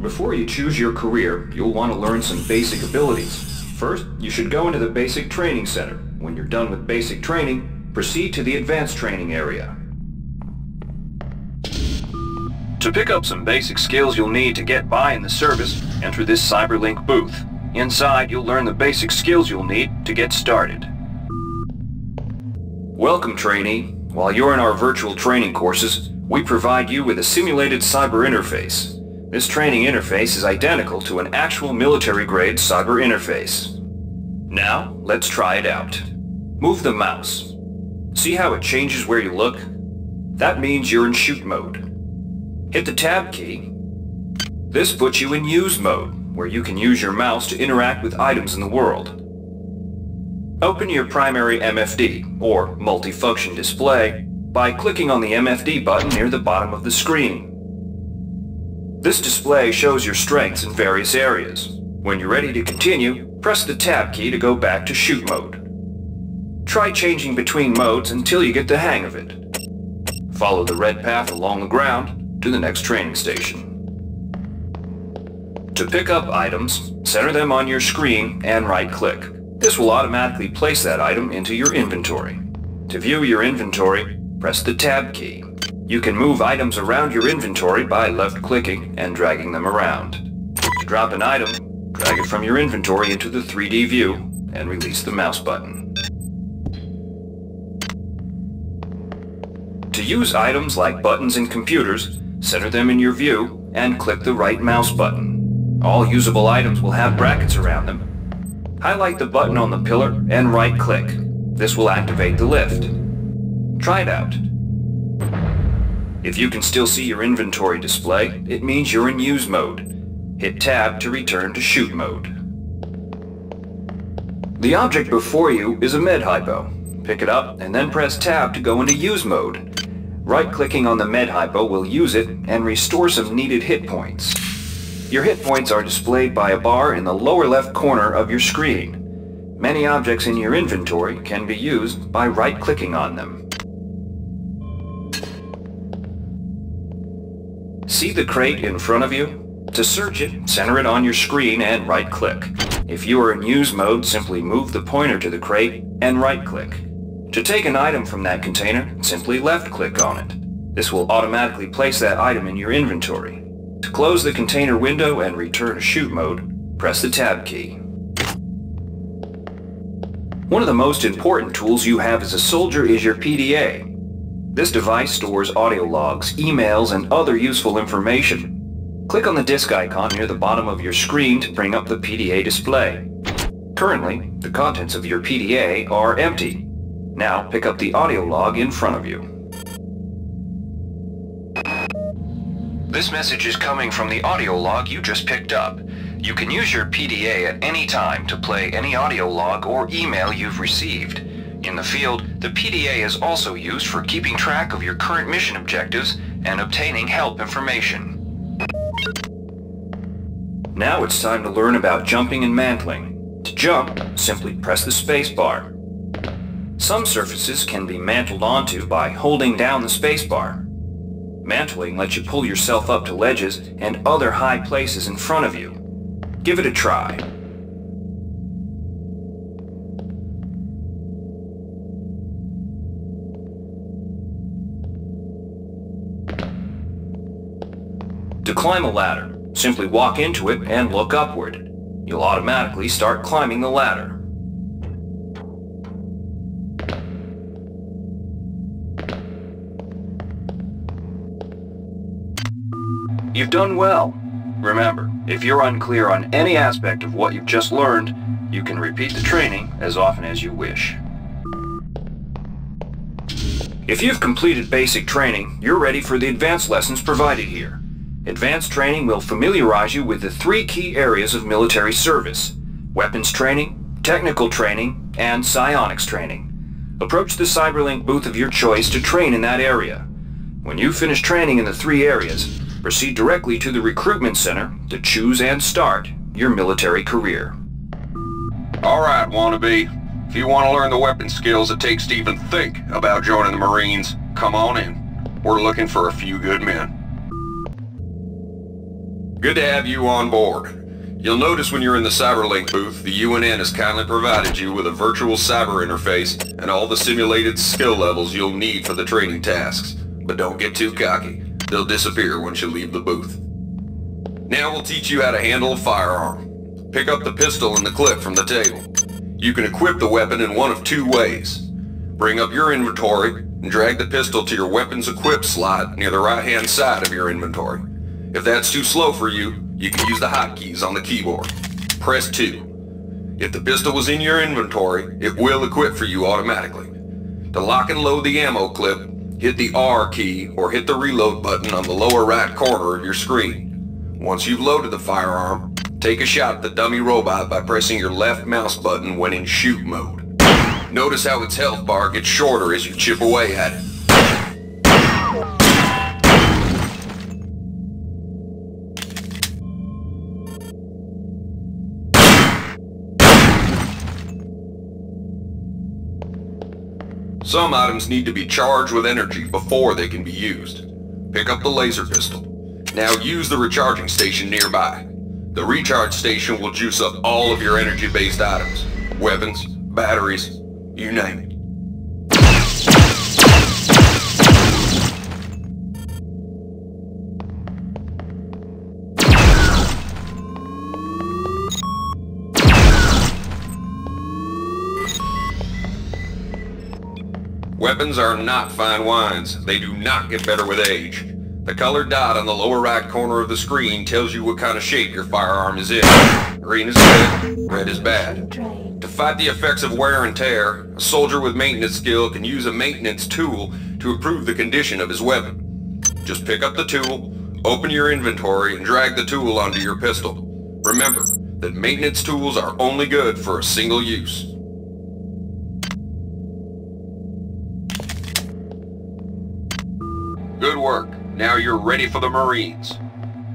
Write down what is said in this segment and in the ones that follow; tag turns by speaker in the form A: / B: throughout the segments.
A: Before you choose your career, you'll want to learn some basic abilities. First, you should go into the Basic Training Center. When you're done with basic training, proceed to the Advanced Training area. To pick up some basic skills you'll need to get by in the service, enter this CyberLink booth. Inside, you'll learn the basic skills you'll need to get started. Welcome, trainee. While you're in our virtual training courses, we provide you with a simulated cyber interface. This training interface is identical to an actual military-grade cyber interface. Now, let's try it out. Move the mouse. See how it changes where you look? That means you're in shoot mode. Hit the tab key. This puts you in use mode, where you can use your mouse to interact with items in the world. Open your primary MFD, or multifunction display, by clicking on the MFD button near the bottom of the screen. This display shows your strengths in various areas. When you're ready to continue, press the tab key to go back to shoot mode. Try changing between modes until you get the hang of it. Follow the red path along the ground to the next training station. To pick up items, center them on your screen and right-click. This will automatically place that item into your inventory. To view your inventory, press the tab key. You can move items around your inventory by left-clicking and dragging them around. To drop an item, drag it from your inventory into the 3D view and release the mouse button. To use items like buttons in computers, center them in your view and click the right mouse button. All usable items will have brackets around them. Highlight the button on the pillar and right-click. This will activate the lift. Try it out. If you can still see your inventory display, it means you're in use mode. Hit tab to return to shoot mode. The object before you is a med hypo. Pick it up and then press tab to go into use mode. Right-clicking on the med hypo will use it and restore some needed hit points. Your hit points are displayed by a bar in the lower left corner of your screen. Many objects in your inventory can be used by right-clicking on them. See the crate in front of you? To search it, center it on your screen and right-click. If you are in use mode, simply move the pointer to the crate and right-click. To take an item from that container, simply left-click on it. This will automatically place that item in your inventory. To close the container window and return to shoot mode, press the tab key. One of the most important tools you have as a soldier is your PDA. This device stores audio logs, emails, and other useful information. Click on the disk icon near the bottom of your screen to bring up the PDA display. Currently, the contents of your PDA are empty. Now pick up the audio log in front of you. This message is coming from the audio log you just picked up. You can use your PDA at any time to play any audio log or email you've received. In the field, the PDA is also used for keeping track of your current mission objectives and obtaining help information. Now it's time to learn about jumping and mantling. To jump, simply press the space bar. Some surfaces can be mantled onto by holding down the space bar. Mantling lets you pull yourself up to ledges and other high places in front of you. Give it a try. To climb a ladder, simply walk into it and look upward. You'll automatically start climbing the ladder. You've done well. Remember, if you're unclear on any aspect of what you've just learned, you can repeat the training as often as you wish. If you've completed basic training, you're ready for the advanced lessons provided here. Advanced training will familiarize you with the 3 key areas of military service: weapons training, technical training, and psionics training. Approach the CyberLink booth of your choice to train in that area. When you finish training in the 3 areas, proceed directly to the recruitment center to choose and start your military career.
B: Alright, wannabe. If you want to learn the weapon skills it takes to even think about joining the Marines, come on in. We're looking for a few good men. Good to have you on board. You'll notice when you're in the CyberLink booth, the UNN has kindly provided you with a virtual cyber interface and all the simulated skill levels you'll need for the training tasks. But don't get too cocky. They'll disappear once you leave the booth. Now we'll teach you how to handle a firearm. Pick up the pistol and the clip from the table. You can equip the weapon in one of two ways. Bring up your inventory and drag the pistol to your weapons equip slot near the right-hand side of your inventory. If that's too slow for you, you can use the hotkeys on the keyboard. Press 2. If the pistol was in your inventory, it will equip for you automatically. To lock and load the ammo clip, hit the R key or hit the reload button on the lower right corner of your screen. Once you've loaded the firearm, take a shot at the dummy robot by pressing your left mouse button when in shoot mode. Notice how its health bar gets shorter as you chip away at it. Some items need to be charged with energy before they can be used. Pick up the laser pistol. Now use the recharging station nearby. The recharge station will juice up all of your energy-based items. Weapons, batteries, you name it. Weapons are not fine wines. They do not get better with age. The colored dot on the lower right corner of the screen tells you what kind of shape your firearm is in. Green is good, red is bad. To fight the effects of wear and tear, a soldier with maintenance skill can use a maintenance tool to improve the condition of his weapon. Just pick up the tool, open your inventory, and drag the tool onto your pistol. Remember that maintenance tools are only good for a single use. Good work. Now you're ready for the Marines.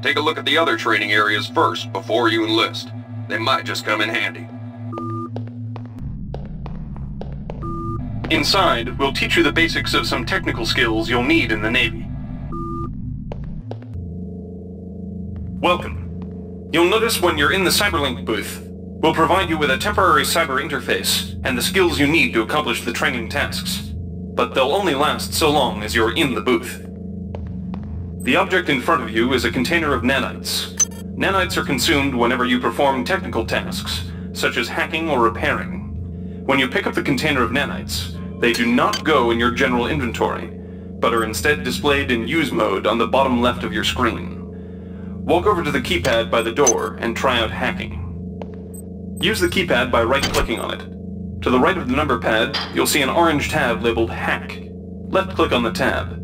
B: Take a look at the other training areas first before you enlist. They might just come in handy.
C: Inside, we'll teach you the basics of some technical skills you'll need in the Navy. Welcome. You'll notice when you're in the CyberLink booth, we'll provide you with a temporary cyber interface and the skills you need to accomplish the training tasks. But they'll only last so long as you're in the booth. The object in front of you is a container of nanites. Nanites are consumed whenever you perform technical tasks, such as hacking or repairing. When you pick up the container of nanites, they do not go in your general inventory, but are instead displayed in use mode on the bottom left of your screen. Walk over to the keypad by the door and try out hacking. Use the keypad by right-clicking on it. To the right of the number pad, you'll see an orange tab labeled Hack. Left-click on the tab.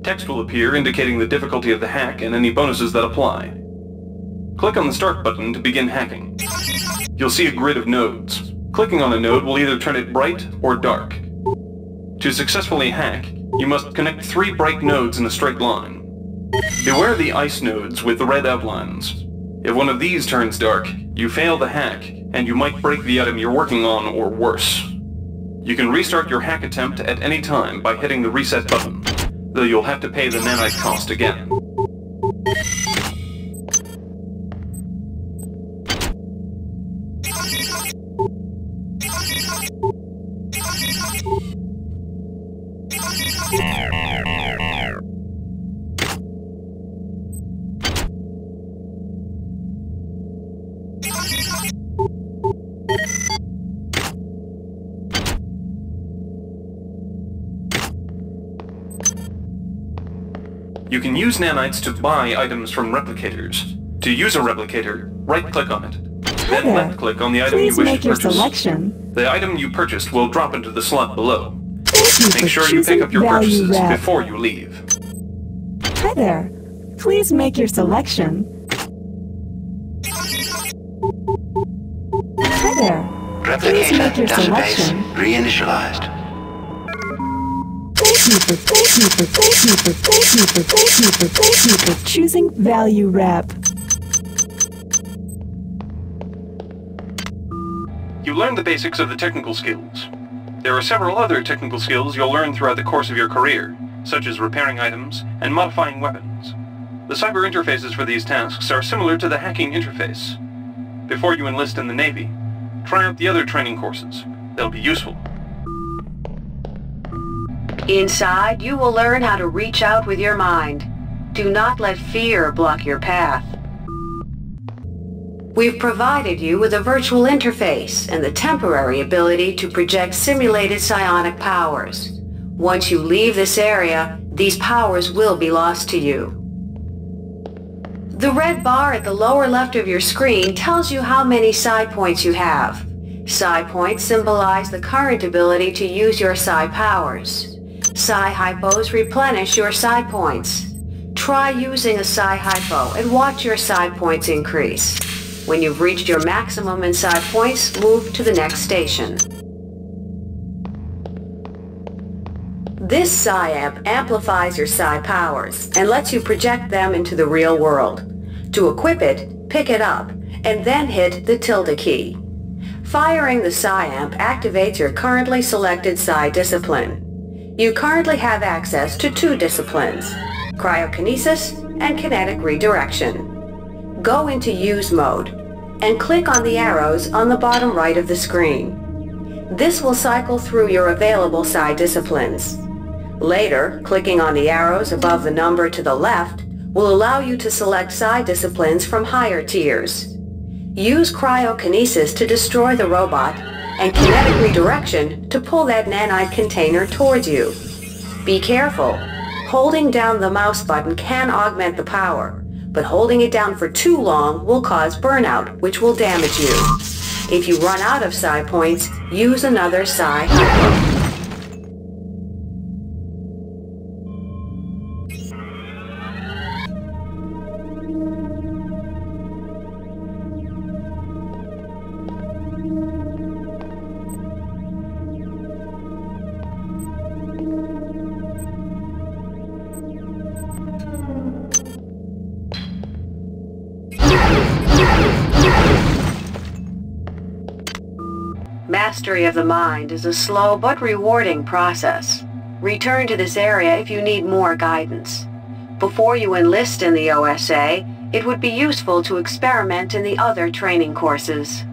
C: Text will appear indicating the difficulty of the hack and any bonuses that apply. Click on the Start button to begin hacking. You'll see a grid of nodes. Clicking on a node will either turn it bright or dark. To successfully hack, you must connect 3 bright nodes in a straight line. Beware the ice nodes with the red outlines. If one of these turns dark, you fail the hack, and you might break the item you're working on or worse. You can restart your hack attempt at any time by hitting the reset button, though you'll have to pay the nanite cost again. You can use nanites to buy items from replicators. To use a replicator, right-click on it. Then left-click on the item you wish to purchase.
D: Selection.
C: The item you purchased will drop into the slot below. Make sure you
D: choosing
C: pick up your
D: value
C: purchases
D: wrap.
C: before you leave.
D: Hi there. Please make your selection. Hi there. Please make
E: Replicator
D: your
E: database
D: selection.
E: reinitialized.
D: Thank you for choosing value wrap.
C: You learned the basics of the technical skills. There are several other technical skills you'll learn throughout the course of your career, such as repairing items and modifying weapons. The cyber interfaces for these tasks are similar to the hacking interface. Before you enlist in the Navy, try out the other training courses. They'll be useful.
E: Inside, you will learn how to reach out with your mind. Do not let fear block your path. We've provided you with a virtual interface and the temporary ability to project simulated psionic powers. Once you leave this area, these powers will be lost to you. The red bar at the lower left of your screen tells you how many psi points you have. Psi points symbolize the current ability to use your psi powers. Psi hypos replenish your psi points. Try using a psi hypo and watch your psi points increase. When you've reached your maximum in psi points, move to the next station. This psi amp amplifies your psi powers and lets you project them into the real world. To equip it, pick it up, and then hit the tilde key. Firing the psi amp activates your currently selected psi discipline. You currently have access to 2 disciplines, cryokinesis and kinetic redirection. Go into use mode and click on the arrows on the bottom right of the screen. This will cycle through your available psi disciplines. Later, clicking on the arrows above the number to the left will allow you to select psi disciplines from higher tiers. Use cryokinesis to destroy the robot and kinetic redirection to pull that nanite container towards you. Be careful. Holding down the mouse button can augment the power, but holding it down for too long will cause burnout, which will damage you. If you run out of psi points, use another psi hypo. Mastery of the mind is a slow but rewarding process. Return to this area if you need more guidance. Before you enlist in the OSA, it would be useful to experiment in the other training courses.